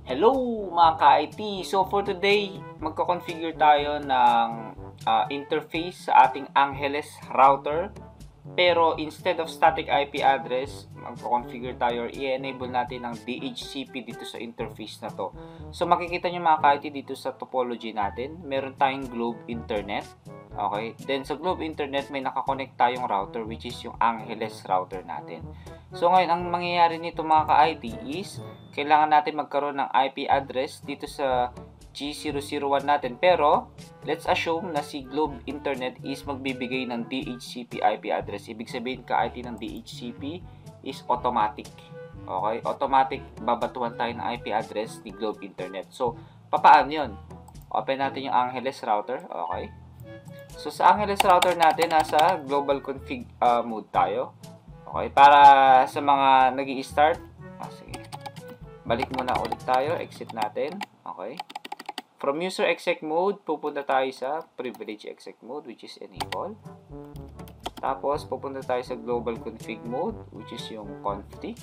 Hello mga ka-IT! So for today, magko-configure tayo ng interface sa ating Angeles router. Pero instead of static IP address, magko-configure tayo or i-enable natin ng DHCP dito sa interface na to. So makikita nyo mga ka-IT dito sa topology natin, meron tayong Globe Internet. Okay, then sa Globe Internet may nakakonect tayong router which is yung Angeles router natin. So ngayon, ang mangyayari nito mga ka-IT is kailangan natin magkaroon ng IP address dito sa G001 natin. Pero let's assume na si Globe Internet is magbibigay ng DHCP IP address. Ibig sabihin ka-IT ng DHCP is automatic. Okay, automatic babatuhan tayo ng IP address ni Globe Internet. So papaano 'yon? Open natin yung Angeles router. Okay. So, sa Angeles router natin, nasa global config mode tayo. Okay, para sa mga nag-i-start, sige. Balik muna ulit tayo, exit natin. Okay. From user exec mode, pupunta tayo sa privilege exec mode, which is enable. Tapos, pupunta tayo sa global config mode, which is yung config.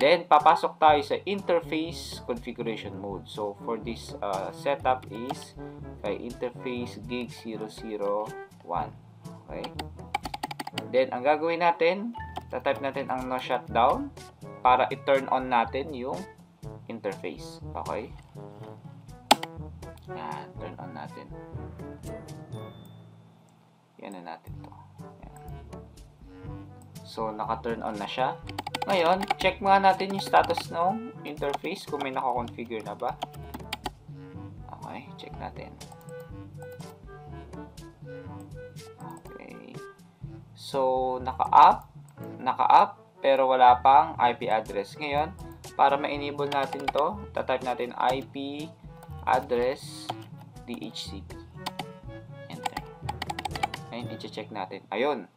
Then, papasok tayo sa interface configuration mode. So, for this setup is kay interface gig 001. Okay. Then, ang gagawin natin, tatype natin ang no shutdown para i-turn on natin yung interface. Okay. Yan, turn on natin. Yan na natin to. Yan. So, naka-turn on na siya. Ngayon, check nga natin yung status ng interface kung may naka-configure na ba. Okay, check natin. Okay. So, naka-up, pero wala pang IP address. Ngayon, para ma-enable natin to, tatype natin IP address DHCP. Enter. Ngayon, i-check natin. Ayun.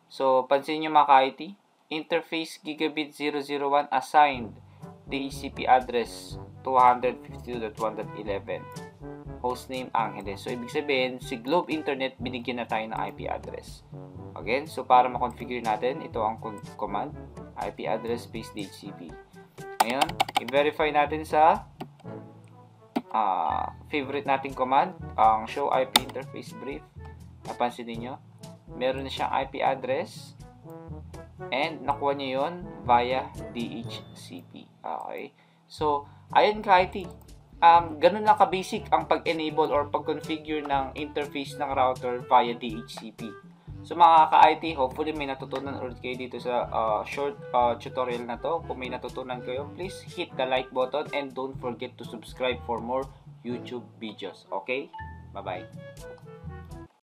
So, pansin nyo mga ka-IT, interface gigabit 001 assigned DHCP address 252.1.11 hostname Angeles. So, ibig sabihin, si Globe Internet binigyan na tayo ng IP address. Again, so para ma-configure natin, ito ang command, IP address space DHCP. Ngayon, i-verify natin sa favorite nating command, ang show IP interface brief. Napansin niyo, meron na siyang IP address and nakuha niya yon via DHCP. Okay. So, ayun ka-IT. Ganun lang ka-basic ang pag-enable or pag-configure ng interface ng router via DHCP. So, mga ka-IT, hopefully may natutunan ulit kayo dito sa short tutorial na to. Kung may natutunan kayo, please hit the like button and don't forget to subscribe for more YouTube videos. Okay? Bye-bye.